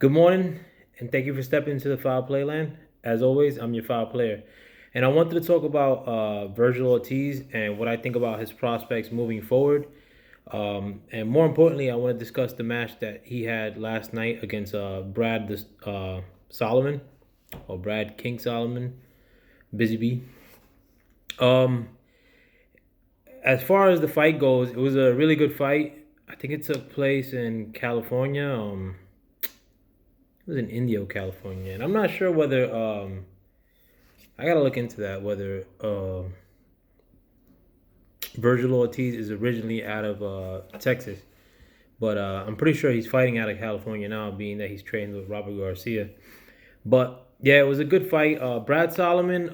Good morning, and thank you for stepping into the foul play land. As always, I'm your foul player. And I wanted to talk about Vergil Ortiz and what I think about his prospects moving forward. And more importantly, I want to discuss the match that he had last night against Solomon, or Brad King Solomon, Busy Bee. Um, as far as the fight goes, it was a really good fight. I think it took place in California. It was in Indio, California, and I'm not sure whether I gotta look into that whether Vergil Ortiz is originally out of Texas, but I'm pretty sure he's fighting out of California now, being that he's trained with Robert Garcia. But yeah, it was a good fight. Brad Solomon,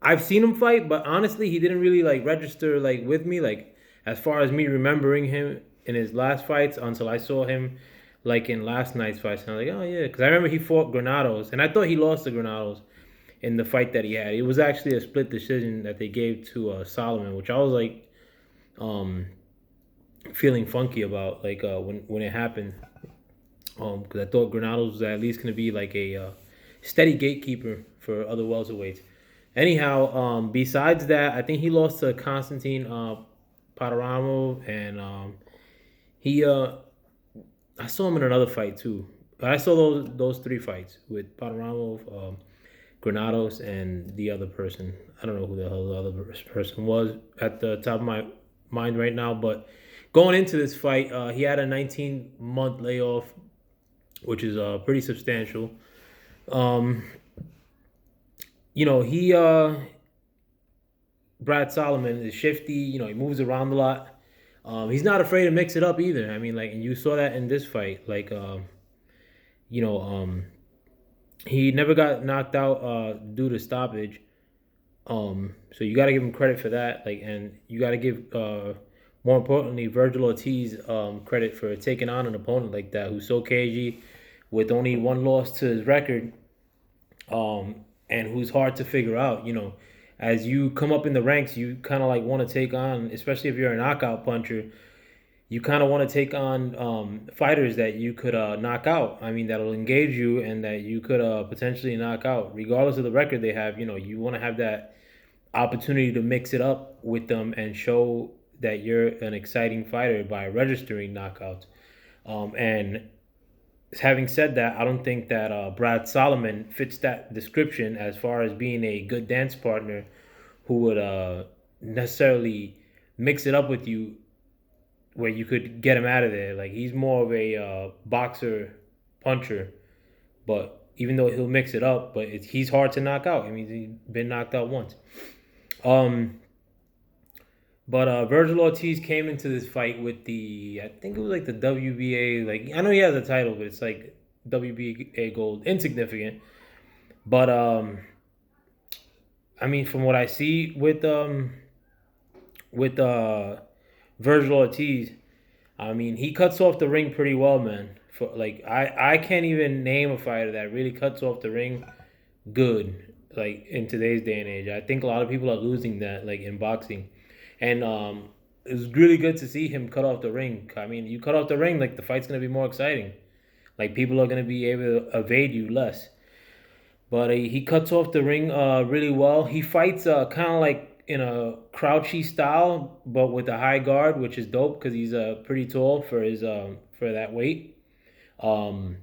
I've seen him fight, but honestly, he didn't really like register like with me, like as far as me remembering him in his last fights until I saw him like in last night's fights, and I was like, oh yeah, because I remember he fought Granados, and I thought he lost to Granados in the fight that he had. It was actually a split decision that they gave to Solomon, which I was like um, feeling funky about, like when it happened, because I thought Granados was at least going to be like a steady gatekeeper for other welterweights. Anyhow, besides that, I think he lost to Constantine Panoramo, and he I saw him in another fight too. But I saw those three fights with Panoramo, Granados, and the other person. I don't know who the hell the other person was at the top of my mind right now. But going into this fight, he had a 19-month layoff, which is pretty substantial. Um, he Brad Solomon is shifty. He moves around a lot. He's not afraid to mix it up either. I mean, like, and you saw that in this fight. Like, you know, um, he never got knocked out due to stoppage. So you got to give him credit for that. Like, and you got to give, more importantly, Vergil Ortiz credit for taking on an opponent like that who's so cagey, with only one loss to his record, and who's hard to figure out. As you come up in the ranks, you kind of like want to take on, especially if you're a knockout puncher, you kind of want to take on fighters that you could knock out. I mean, that'll engage you and that you could potentially knock out, regardless of the record they have. You want to have that opportunity to mix it up with them and show that you're an exciting fighter by registering knockouts. And having said that, I don't think that Brad Solomon fits that description as far as being a good dance partner who would necessarily mix it up with you where you could get him out of there. Like, he's more of a boxer puncher, but even though he'll mix it up, but he's hard to knock out. I mean, he's been knocked out once. Um, but Vergil Ortiz came into this fight with I think it was like the WBA. Like, I know he has a title, but it's like WBA gold, insignificant. But I mean, from what I see with Vergil Ortiz, I mean, he cuts off the ring pretty well, man. For like, I can't even name a fighter that really cuts off the ring good, like in today's day and age. I think a lot of people are losing that, like in boxing, and it was really good to see him cut off the ring. I mean, you cut off the ring, like the fight's gonna be more exciting. Like, people are gonna be able to evade you less. But he cuts off the ring really well. He fights kind of like in a crouchy style, but with a high guard, which is dope because he's pretty tall for his for that weight. Um,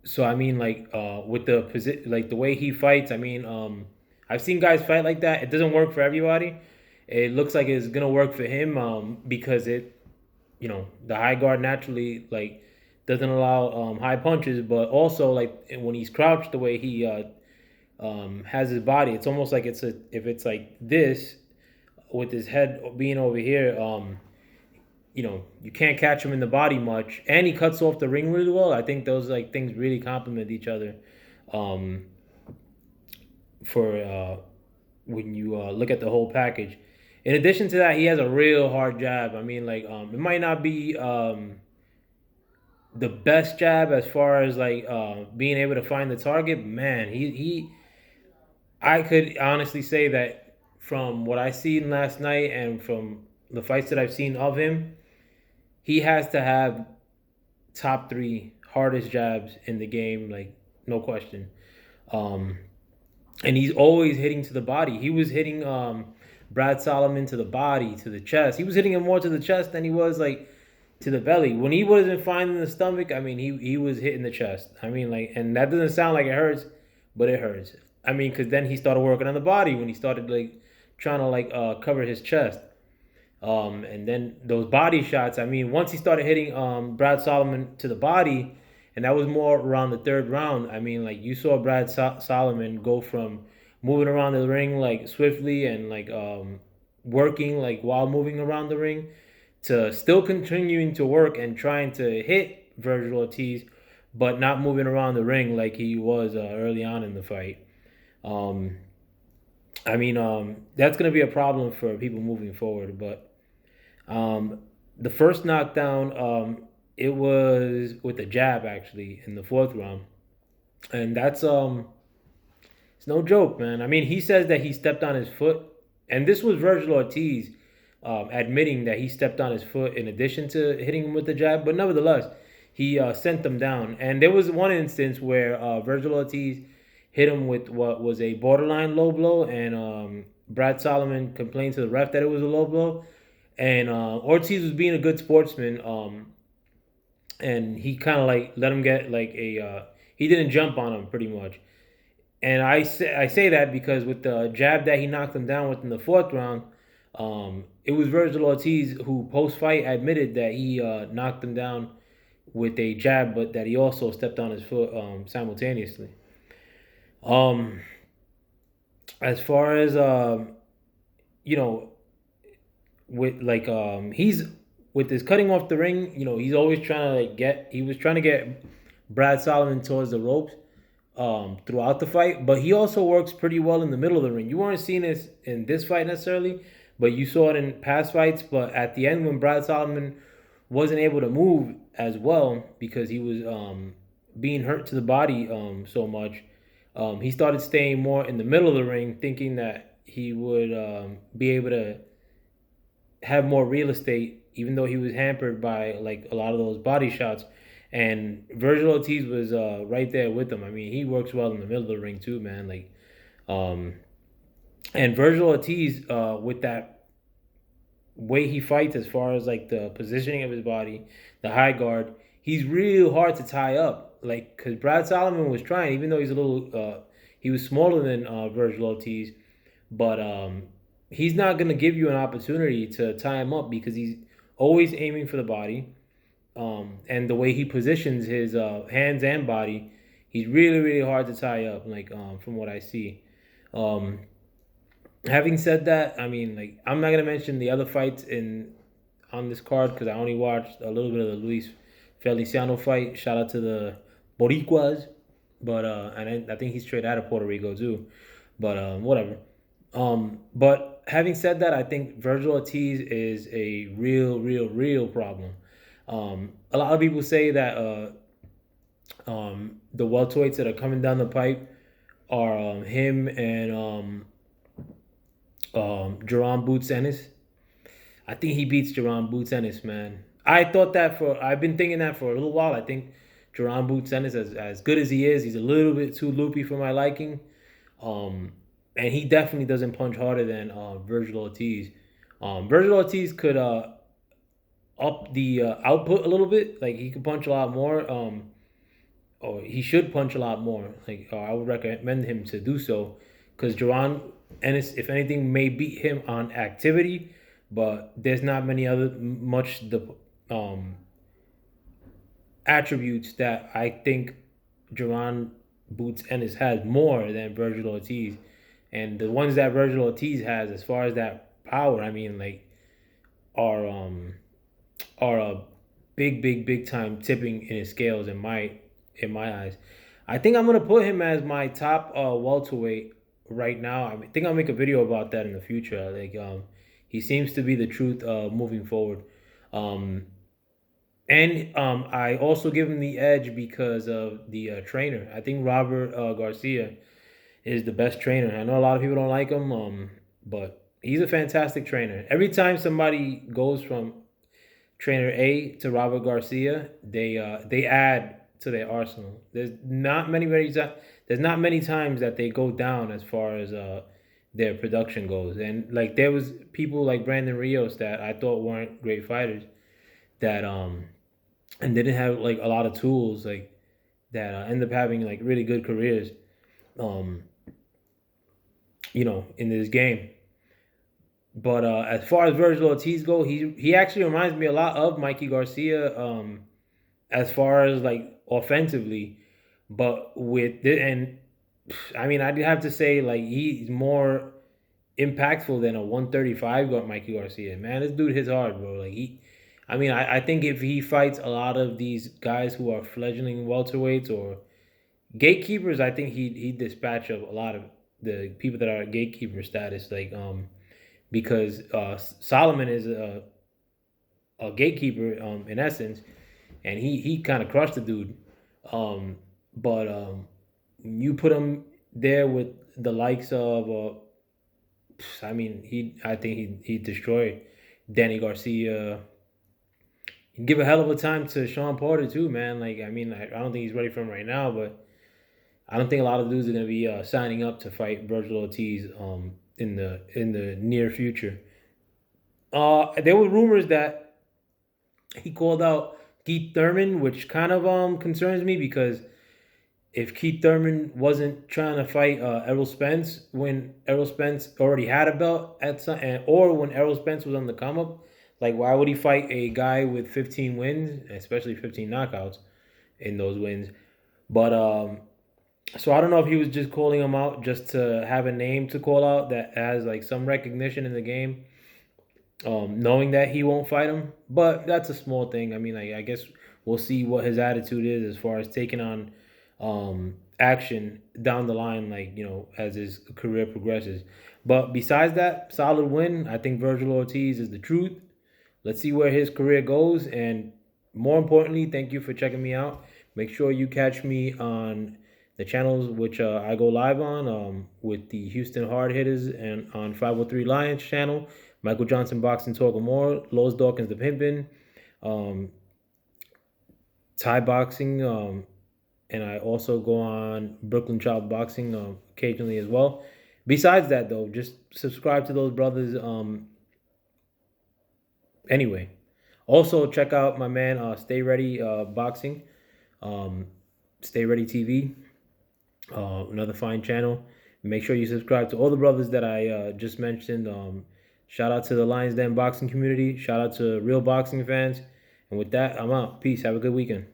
so I mean, like with the like the way he fights, I mean, I've seen guys fight like that. It doesn't work for everybody. It looks like it's gonna work for him because the high guard naturally like doesn't allow high punches, but also like when he's crouched, the way he has his body, it's almost like if it's like this with his head being over here, you can't catch him in the body much, and he cuts off the ring really well. I think those like things really complement each other. Um, for when you look at the whole package. In addition to that, he has a real hard jab. I mean, like it might not be the best jab as far as like being able to find the target. But man, he I could honestly say that from what I seen last night and from the fights that I've seen of him, he has to have top three hardest jabs in the game, like no question. Um, and he's always hitting to the body. He was hitting Brad Solomon to the body, to the chest. He was hitting him more to the chest than he was like to the belly. When he wasn't finding the stomach, I mean, he was hitting the chest. I mean, like, and that doesn't sound like it hurts, but it hurts. I mean, because then he started working on the body when he started like trying to like cover his chest. And then those body shots. I mean, once he started hitting Brad Solomon to the body, and that was more around the third round. I mean, like you saw Brad Solomon go from moving around the ring like swiftly and like working like while moving around the ring to still continuing to work and trying to hit Vergil Ortiz, but not moving around the ring like he was early on in the fight. Um, I mean, that's going to be a problem for people moving forward. But um, the first knockdown, it was with a jab actually in the fourth round, and that's it's no joke, man. I mean, he says that he stepped on his foot, and this was Vergil Ortiz admitting that he stepped on his foot in addition to hitting him with the jab. But nevertheless, he sent them down. And there was one instance where Vergil Ortiz hit him with what was a borderline low blow, and Brad Solomon complained to the ref that it was a low blow. And Ortiz was being a good sportsman, and he kind of like let him get like a. He didn't jump on him pretty much. And I say that because with the jab that he knocked him down with in the fourth round, it was Vergil Ortiz who post fight admitted that he knocked him down with a jab, but that he also stepped on his foot simultaneously. Um, as far as you know, with like he's with his cutting off the ring, he's always trying to like get. He was trying to get Brad Solomon towards the ropes throughout the fight, but he also works pretty well in the middle of the ring. You weren't seeing this in this fight necessarily, but you saw it in past fights. But at the end, when Brad Solomon wasn't able to move as well because he was being hurt to the body so much, he started staying more in the middle of the ring, thinking that he would be able to have more real estate, even though he was hampered by like a lot of those body shots. And Vergil Ortiz was right there with him. I mean, he works well in the middle of the ring too, man. Like, um, and Vergil Ortiz, with that way he fights, as far as like the positioning of his body, the high guard, he's real hard to tie up. Like, cause Brad Solomon was trying, even though he's a little, he was smaller than Vergil Ortiz, but he's not gonna give you an opportunity to tie him up because he's always aiming for the body. And the way he positions his hands and body, he's really, really hard to tie up. Like from what I see. Um, Having said that, I mean, like I'm not gonna mention the other fights in on this card because I only watched a little bit of the Luis Feliciano fight. Shout out to the Boricuas, but and I think he's straight out of Puerto Rico too. But whatever. But having said that, I think Vergil Ortiz is a real, real, real problem. A lot of people say that the welterweights that are coming down the pipe are him and Jerron Boots Ennis. I think he beats Jerron Boots Ennis, man. I've been thinking that for a little while. I think Jerron Boots Ennis, as good as he is, he's a little bit too loopy for my liking. Um, and he definitely doesn't punch harder than Vergil Ortiz. Vergil Ortiz could up the output a little bit. Like he could punch a lot more. Or he should punch a lot more. Like I would recommend him to do so, because Jerron Ennis, if anything, may beat him on activity, but there's not many other much the attributes that I think Jerron Boots Ennis has more than Vergil Ortiz, and the ones that Vergil Ortiz has, as far as that power, I mean, like are a big, big, big time tipping in his scales in my eyes. I think I'm gonna put him as my top welterweight right now. I think I'll make a video about that in the future. Like he seems to be the truth moving forward. Um, and I also give him the edge because of the trainer. I think Robert Garcia is the best trainer. I know a lot of people don't like him, but he's a fantastic trainer. Every time somebody goes from trainer A to Robert Garcia, they add to their arsenal. There's not many times that they go down as far as their production goes. And like there was people like Brandon Rios that I thought weren't great fighters that and didn't have like a lot of tools like that end up having like really good careers um in this game. But as far as Vergil Ortiz go, he actually reminds me a lot of Mikey Garcia as far as like offensively, but and I mean I'd have to say like he's more impactful than a 135 got Mikey Garcia. Man, this dude hits hard, bro. I mean, I think if he fights a lot of these guys who are fledgling welterweights or gatekeepers, I think he dispatch of a lot of the people that are gatekeeper status, like because Solomon is a gatekeeper in essence, and he kind of crushed the dude. But you put him there with the likes of I mean, I think he destroyed Danny Garcia. He'd give a hell of a time to Sean Porter too, man. Like, I mean, I don't think he's ready for him right now, but I don't think a lot of dudes are gonna be signing up to fight Vergil Ortiz in the near future. There were rumors that he called out Keith Thurman, which kind of concerns me because if Keith Thurman wasn't trying to fight Errol Spence when Errol Spence already had a belt at some, or when Errol Spence was on the come up, like why would he fight a guy with 15 wins, especially 15 knockouts in those wins? But so I don't know if he was just calling him out just to have a name to call out that has like some recognition in the game, knowing that he won't fight him. But that's a small thing. I mean, like, I guess we'll see what his attitude is as far as taking on action down the line, like, as his career progresses. But besides that, solid win. I think Vergil Ortiz is the truth. Let's see where his career goes. And more importantly, thank you for checking me out. Make sure you catch me on the channels which I go live on with the Houston Hard Hitters and on 503 Lions channel, Michael Johnson Boxing Talk and More, Lowe's Dawkins the Pimpin', Thai Boxing, and I also go on Brooklyn Child Boxing occasionally as well. Besides that, though, just subscribe to those brothers. Anyway, also check out my man Stay Ready Boxing, Stay Ready TV, another fine channel. Make sure you subscribe to all the brothers that I just mentioned. Shout out to the Lions Den boxing community. Shout out to real boxing fans. And with that, I'm out. Peace. Have a good weekend.